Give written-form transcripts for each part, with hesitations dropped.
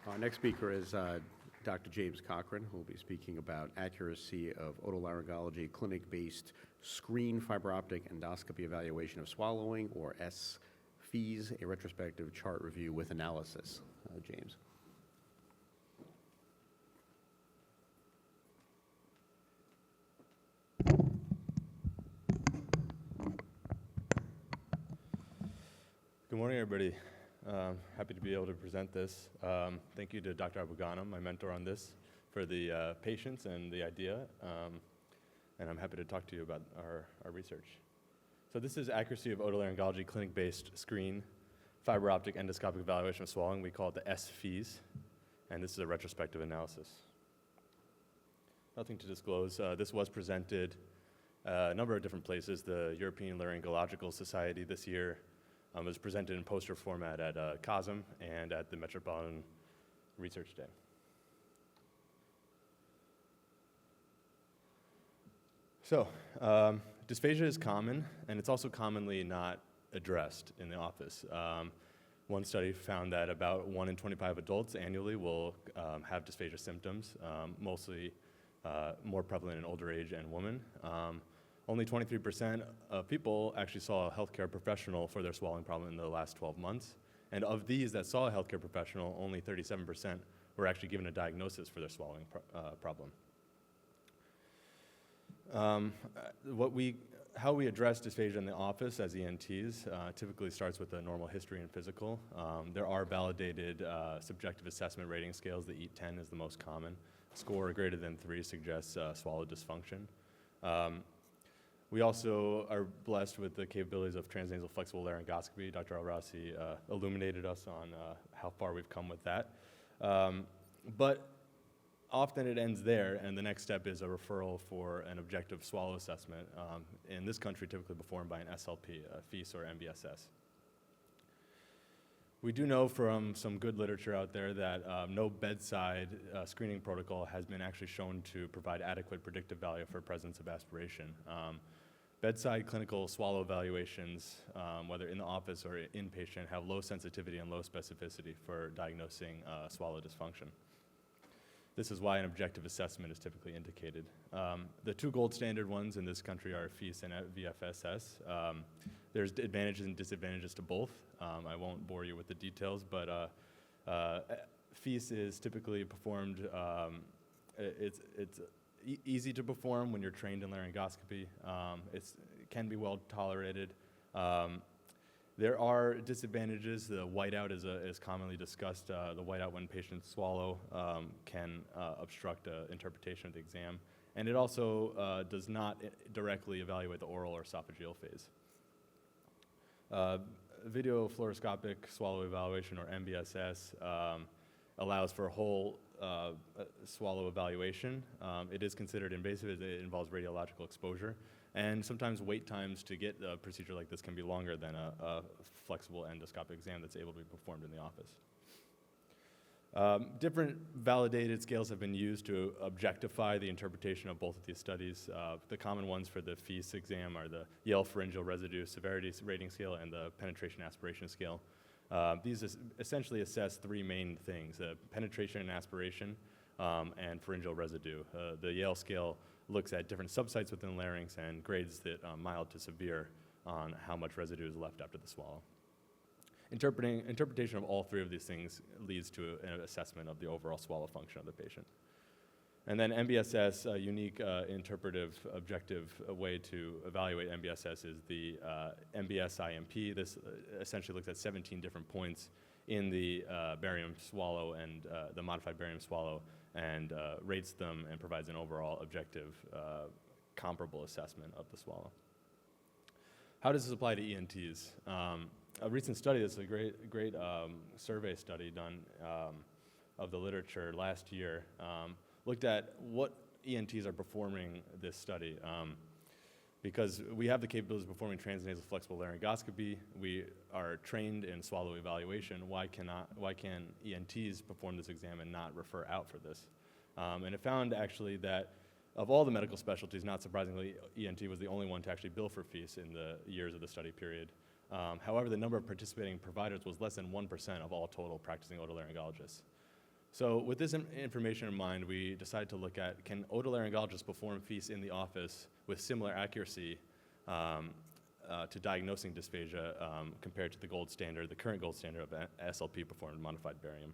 Our next speaker is Dr. James Cochran, who will be speaking about accuracy of otolaryngology clinic-based screen fiberoptic endoscopy evaluation of swallowing, or SFEES, a retrospective chart review with analysis. James. Good morning, everybody. Happy to be able to present this. Thank you to Dr. Abugana, my mentor on this, for the patience and the idea. And I'm happy to talk to you about our research. So this is accuracy of otolaryngology clinic-based screen fiber optic endoscopic evaluation of swallowing. We call it the SFEES, and this is a retrospective analysis. Nothing to disclose. This was presented a number of different places. The European Laryngological Society this year was presented in poster format at COSM and at the Metropolitan Research Day. So, dysphagia is common, and it's also commonly not addressed in the office. One study found that about 1 in 25 adults annually will have dysphagia symptoms, mostly more prevalent in older age and women. Only 23% of people actually saw a healthcare professional for their swallowing problem in the last 12 months. And of these that saw a healthcare professional, only 37% were actually given a diagnosis for their swallowing problem. How we address dysphagia in the office as ENTs typically starts with a normal history and physical. There are validated subjective assessment rating scales. The EAT-10 is the most common. Score greater than 3 suggests swallow dysfunction. We also are blessed with the capabilities of transnasal flexible laryngoscopy. Dr. Al-Rasi illuminated us on how far we've come with that. But often it ends there, and the next step is a referral for an objective swallow assessment, in this country typically performed by an SLP, a FEES or MBSS. We do know from some good literature out there that no bedside screening protocol has been actually shown to provide adequate predictive value for presence of aspiration. Bedside clinical swallow evaluations, whether in the office or inpatient, have low sensitivity and low specificity for diagnosing swallow dysfunction. This is why an objective assessment is typically indicated. The two gold standard ones in this country are FEES and VFSS. There's advantages and disadvantages to both. I won't bore you with the details, but FEES is typically performed, it's easy to perform when you're trained in laryngoscopy. It can be well tolerated. There are disadvantages. The whiteout is commonly discussed. The whiteout when patients swallow can obstruct interpretation of the exam. And it also does not directly evaluate the oral or esophageal phase. Video fluoroscopic swallow evaluation, or MBSS, allows for whole swallow evaluation. It is considered invasive as it involves radiological exposure, and sometimes wait times to get a procedure like this can be longer than a flexible endoscopic exam that's able to be performed in the office. Different validated scales have been used to objectify the interpretation of both of these studies. The common ones for the FEES exam are the Yale Pharyngeal Residue Severity Rating Scale and the Penetration Aspiration Scale. These essentially assess three main things: penetration and aspiration, and pharyngeal residue. The Yale scale looks at different subsites within the larynx and grades it mild to severe on how much residue is left after the swallow. Interpretation of all three of these things leads to an assessment of the overall swallow function of the patient. And then MBSS, a unique interpretive objective way to evaluate MBSS, is the MBS-IMP. This essentially looks at 17 different points in the barium swallow and the modified barium swallow, and rates them and provides an overall objective comparable assessment of the swallow. How does this apply to ENTs? A recent study, this is a great survey study done of the literature last year, looked at what ENTs are performing this study. Because we have the capabilities of performing transnasal flexible laryngoscopy, we are trained in swallow evaluation. Why can ENTs perform this exam and not refer out for this? And it found actually that of all the medical specialties, not surprisingly, ENT was the only one to actually bill for FEES in the years of the study period. However, the number of participating providers was less than 1% of all total practicing otolaryngologists. So with this information in mind, we decided to look at, can otolaryngologists perform FEAS in the office with similar accuracy to diagnosing dysphagia compared to the current gold standard of SLP performed modified barium.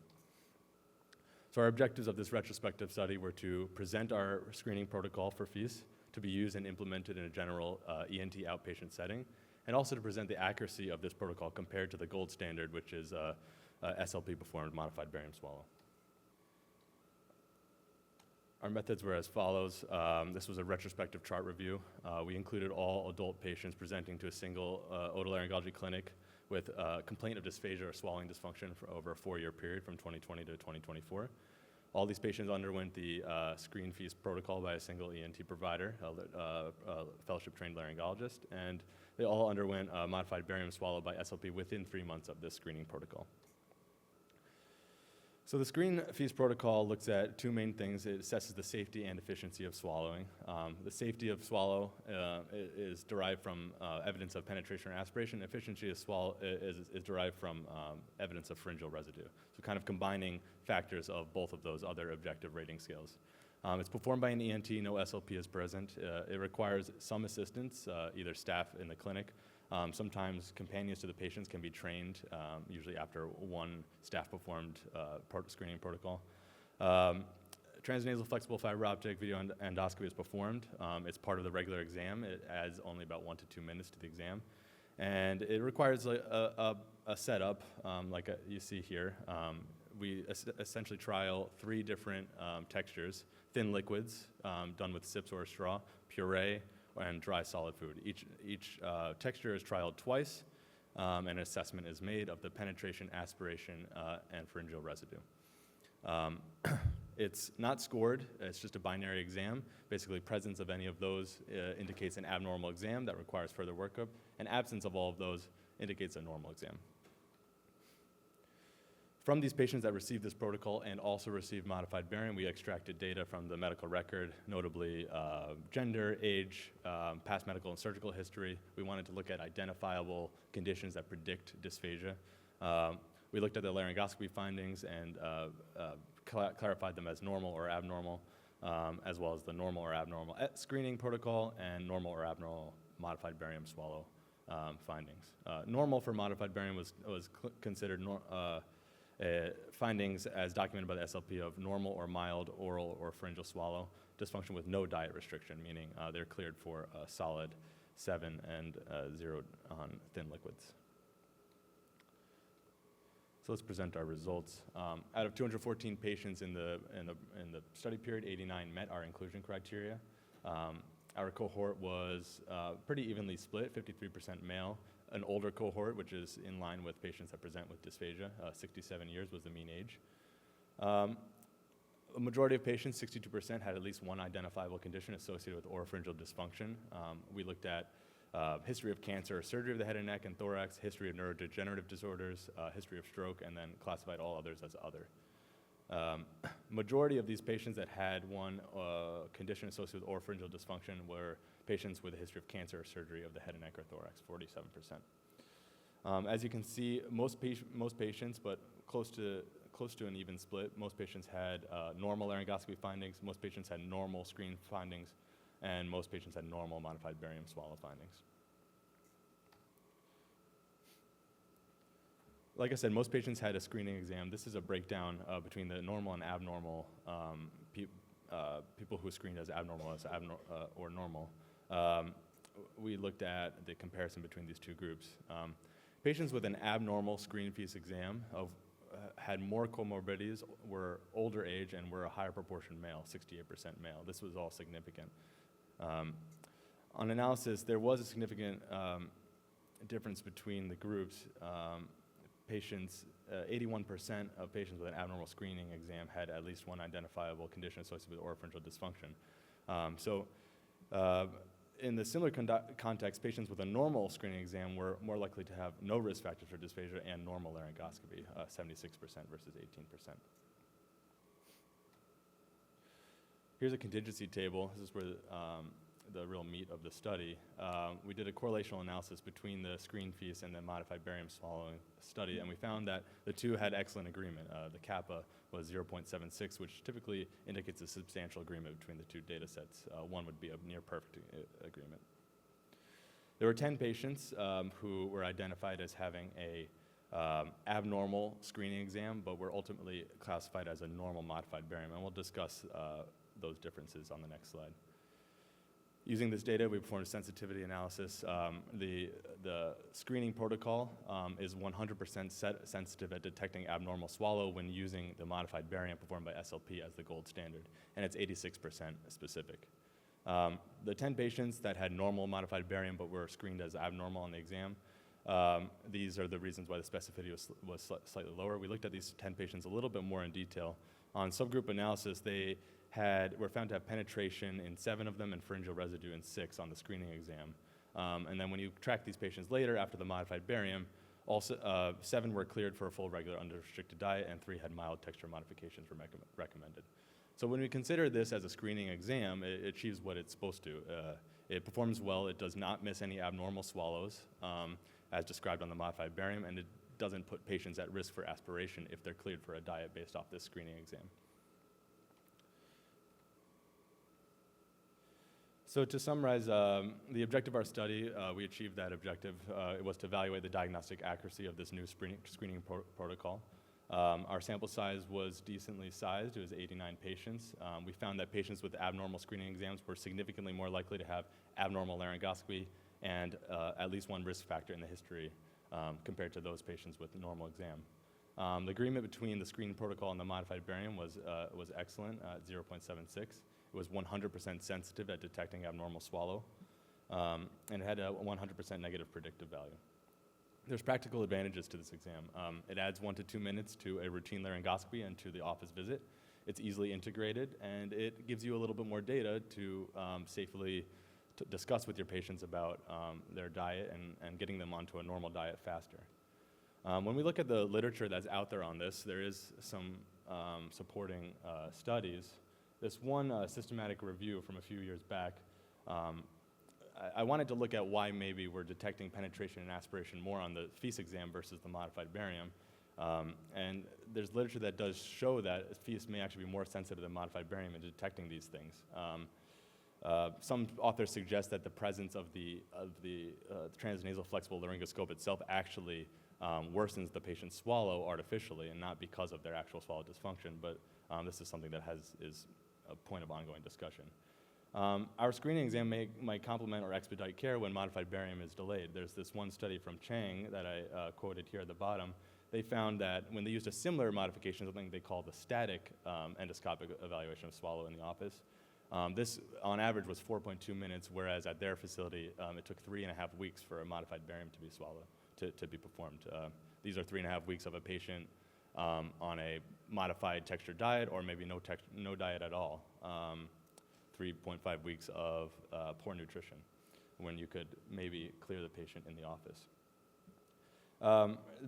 So our objectives of this retrospective study were to present our screening protocol for FEAS to be used and implemented in a general ENT outpatient setting, and also to present the accuracy of this protocol compared to the gold standard, which is SLP performed modified barium swallow. Our methods were as follows. This was a retrospective chart review. We included all adult patients presenting to a single otolaryngology clinic with complaint of dysphagia or swallowing dysfunction for over a 4-year period from 2020 to 2024. All these patients underwent the screen FEAS protocol by a single ENT provider, a fellowship-trained laryngologist, and they all underwent modified barium swallow by SLP within 3 months of this screening protocol. So the screen FEAS protocol looks at 2 main things. It assesses the safety and efficiency of swallowing. The safety of swallow is derived from evidence of penetration or aspiration. Efficiency of swallow is derived from evidence of pharyngeal residue. So kind of combining factors of both of those other objective rating scales. It's performed by an ENT, no SLP is present. It requires some assistance, either staff in the clinic. Sometimes companions to the patients can be trained, usually after one staff-performed screening protocol. Transnasal flexible fiber optic video endoscopy is performed. It's part of the regular exam. It adds only about 1 to 2 minutes to the exam. And it requires a setup, like you see here. We essentially trial 3 different textures: thin liquids, done with sips or a straw, puree, and dry solid food. Each texture is trialed twice, and an assessment is made of the penetration, aspiration, and pharyngeal residue. It's not scored, it's just a binary exam. Basically, presence of any of those indicates an abnormal exam that requires further workup, and absence of all of those indicates a normal exam. From these patients that received this protocol and also received modified barium, we extracted data from the medical record, notably gender, age, past medical and surgical history. We wanted to look at identifiable conditions that predict dysphagia. We looked at the laryngoscopy findings and clarified them as normal or abnormal, as well as the normal or abnormal screening protocol and normal or abnormal modified barium swallow findings. Normal for modified barium was considered findings as documented by the SLP of normal or mild oral or pharyngeal swallow dysfunction with no diet restriction, meaning they're cleared for solid 7 and 0 on thin liquids. So let's present our results. Out of 214 patients in the study period, 89 met our inclusion criteria. Our cohort was pretty evenly split, 53% male. An older cohort, which is in line with patients that present with dysphagia. 67 years was the mean age. A majority of patients, 62%, had at least one identifiable condition associated with oropharyngeal dysfunction. We looked at history of cancer, surgery of the head and neck and thorax, history of neurodegenerative disorders, history of stroke, and then classified all others as other. Majority of these patients that had one condition associated with oropharyngeal dysfunction were patients with a history of cancer or surgery of the head and neck or thorax, 47%. As you can see, most patients, but close to an even split, most patients had normal laryngoscopy findings, most patients had normal screen findings, and most patients had normal modified barium swallow findings. Like I said, most patients had a screening exam. This is a breakdown between the normal and abnormal people who screened as abnormal or normal. We looked at the comparison between these 2 groups. Patients with an abnormal screen FEAS exam had more comorbidities, were older age, and were a higher proportion male, 68% male. This was all significant. On analysis, there was a significant difference between the groups. 81% of patients with an abnormal screening exam had at least one identifiable condition associated with oropharyngeal dysfunction. In the similar context, patients with a normal screening exam were more likely to have no risk factors for dysphagia and normal laryngoscopy, 76% versus 18%. Here's a contingency table. This is where the real meat of the study, we did a correlational analysis between the screen feast and the modified barium swallowing study, and we found that the two had excellent agreement. The kappa was 0.76, which typically indicates a substantial agreement between the two data sets. One would be a near perfect agreement. There were 10 patients who were identified as having a abnormal screening exam, but were ultimately classified as a normal modified barium, and we'll discuss those differences on the next slide. Using this data, we performed a sensitivity analysis. The screening protocol is 100% sensitive at detecting abnormal swallow when using the modified barium performed by SLP as the gold standard, and it's 86% specific. The 10 patients that had normal modified barium but were screened as abnormal on the exam, these are the reasons why the specificity was slightly lower. We looked at these 10 patients a little bit more in detail. On subgroup analysis, they were found to have penetration in 7 of them and pharyngeal residue in 6 on the screening exam. And then when you track these patients later after the modified barium, also 7 were cleared for a full regular unrestricted diet and 3 had mild texture modifications recommended. So when we consider this as a screening exam, it achieves what it's supposed to. It performs well, it does not miss any abnormal swallows as described on the modified barium, and it doesn't put patients at risk for aspiration if they're cleared for a diet based off this screening exam. So to summarize, the objective of our study, we achieved that objective. It was to evaluate the diagnostic accuracy of this new screening protocol. Our sample size was decently sized. It was 89 patients. We found that patients with abnormal screening exams were significantly more likely to have abnormal laryngoscopy and at least one risk factor in the history compared to those patients with normal exam. The agreement between the screening protocol and the modified barium was excellent at 0.76. It was 100% sensitive at detecting abnormal swallow, and it had a 100% negative predictive value. There's practical advantages to this exam. It adds 1 to 2 minutes to a routine laryngoscopy and to the office visit. It's easily integrated, and it gives you a little bit more data to safely discuss with your patients about their diet and getting them onto a normal diet faster. When we look at the literature that's out there on this, there is some supporting studies. This one systematic review from a few years back, I wanted to look at why maybe we're detecting penetration and aspiration more on the feast exam versus the modified barium. And there's literature that does show that feast may actually be more sensitive than modified barium in detecting these things. Some authors suggest that the presence of the transnasal flexible laryngoscope itself actually worsens the patient's swallow artificially and not because of their actual swallow dysfunction, but this is something that is a point of ongoing discussion. Our screening exam might complement or expedite care when modified barium is delayed. There's this one study from Chang that I quoted here at the bottom. They found that when they used a similar modification, something they call the static endoscopic evaluation of swallow in the office, this on average was 4.2 minutes, whereas at their facility it took 3.5 weeks for a modified barium to be swallowed, to be performed. These are 3.5 weeks of a patient on a modified texture diet or maybe no diet at all. 3.5 weeks of poor nutrition when you could maybe clear the patient in the office.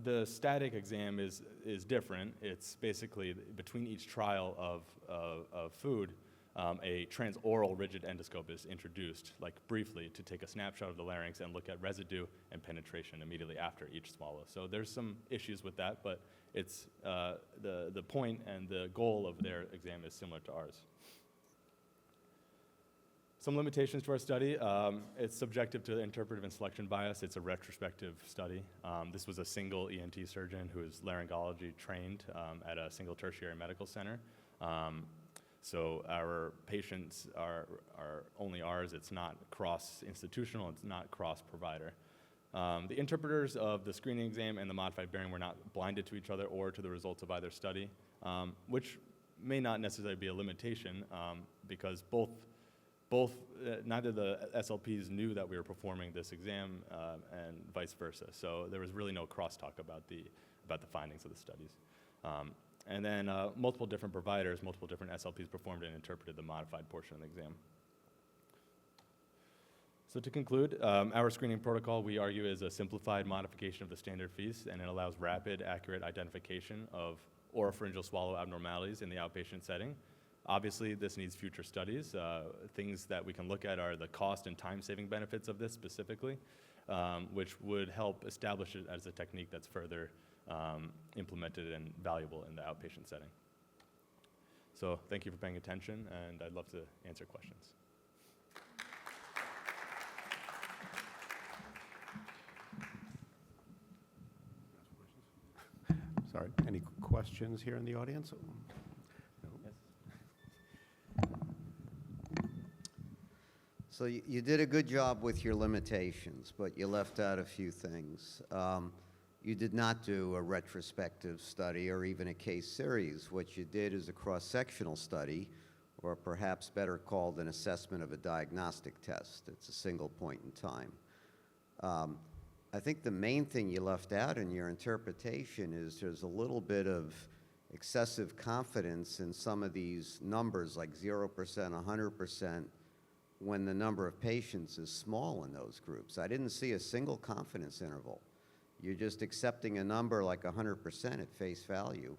The static exam is different. It's basically between each trial of food, a transoral rigid endoscope is introduced, like briefly, to take a snapshot of the larynx and look at residue and penetration immediately after each swallow. So there's some issues with that, but it's the point and the goal of their exam is similar to ours. Some limitations to our study. It's subjective to interpretive and selection bias. It's a retrospective study. This was a single ENT surgeon who is laryngology trained at a single tertiary medical center. So our patients are only ours. It's not cross-institutional. It's not cross-provider. The interpreters of the screening exam and the modified barium were not blinded to each other or to the results of either study, which may not necessarily be a limitation because neither the SLPs knew that we were performing this exam and vice versa. So there was really no crosstalk about the findings of the studies. And then multiple different providers, multiple different SLPs performed and interpreted the modified portion of the exam. So to conclude, our screening protocol, we argue, is a simplified modification of the standard feast, and it allows rapid, accurate identification of oropharyngeal swallow abnormalities in the outpatient setting. Obviously, this needs future studies. Things that we can look at are the cost and time-saving benefits of this specifically, which would help establish it as a technique that's further implemented and valuable in the outpatient setting. So thank you for paying attention, and I'd love to answer questions. Sorry, any questions here in the audience? So you did a good job with your limitations, but you left out a few things. You did not do a retrospective study or even a case series. What you did is a cross-sectional study, or perhaps better called an assessment of a diagnostic test. It's a single point in time. I think the main thing you left out in your interpretation is there's a little bit of excessive confidence in some of these numbers, like 0%, 100%, when the number of patients is small in those groups. I didn't see a single confidence interval. You're just accepting a number like 100% at face value,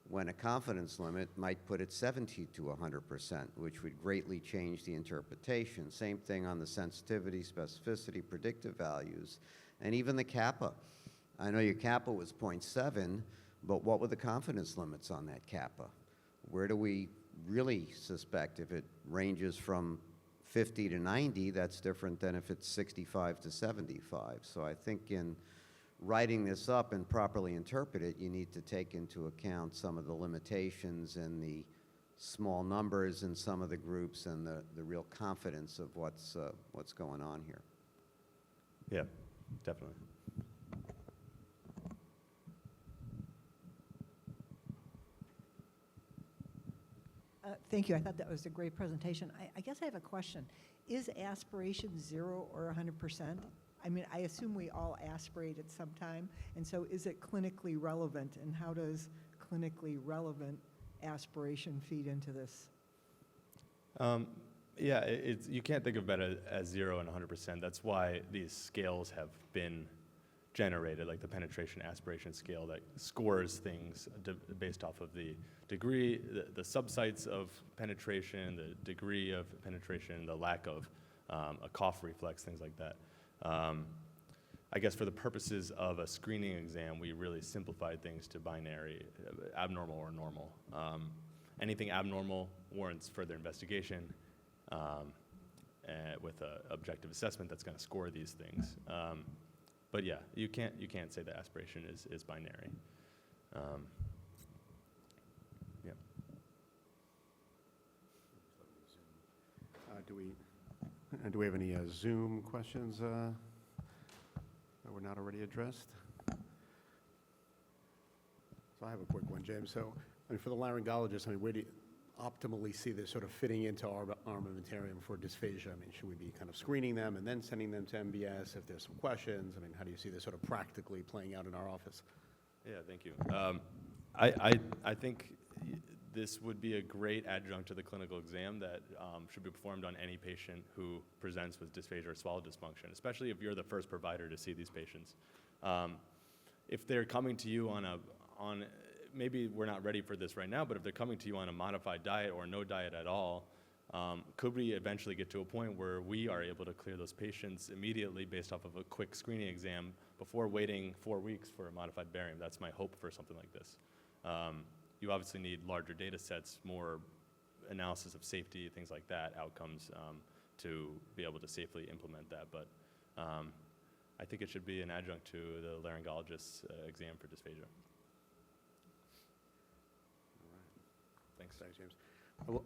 when a confidence limit might put it 70 to 100%, which would greatly change the interpretation. Same thing on the sensitivity, specificity, predictive values, and even the kappa. I know your kappa was 0.7, but what were the confidence limits on that kappa? Where do we really suspect? If it ranges from 50 to 90, that's different than if it's 65 to 75. So I think in writing this up and properly interpret it, you need to take into account some of the limitations and the small numbers in some of the groups and the real confidence of what's going on here. Yeah, definitely. Thank you. I thought that was a great presentation. I guess I have a question. Is aspiration 0 or 100%? I mean, I assume we all aspirate at some time, and so is it clinically relevant, and how does clinically relevant aspiration feed into this? Yeah, you can't think of it as 0 and 100%. That's why these scales have been generated, like the penetration aspiration scale that scores things based off of the degree, the subsites of penetration, the degree of penetration, the lack of a cough reflex, things like that. I guess for the purposes of a screening exam, we really simplified things to binary, abnormal or normal. Anything abnormal warrants further investigation with an objective assessment that's going to score these things. But yeah, you can't say that aspiration is binary. Yeah. Do we have any Zoom questions that were not already addressed? So I have a quick one, James. So, I mean, for the laryngologist, I mean, where do you optimally see this sort of fitting into our armamentarium for dysphagia? I mean, should we be kind of screening them and then sending them to MBS if there's some questions? I mean, how do you see this sort of practically playing out in our office? Yeah, thank you. I think this would be a great adjunct to the clinical exam that should be performed on any patient who presents with dysphagia or swallow dysfunction, especially if you're the first provider to see these patients. If they're coming to you on maybe we're not ready for this right now, but if they're coming to you on a modified diet or no diet at all, could we eventually get to a point where we are able to clear those patients immediately based off of a quick screening exam before waiting 4 weeks for a modified barium? That's my hope for something like this. You obviously need larger data sets, more analysis of safety, things like that, outcomes, to be able to safely implement that. But I think it should be an adjunct to the laryngologist's exam for dysphagia. Thanks. Thanks, James.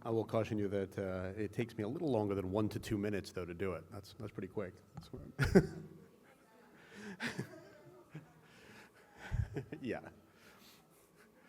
I will caution you that it takes me a little longer than 1 to 2 minutes, though, to do it. That's pretty quick. Yeah.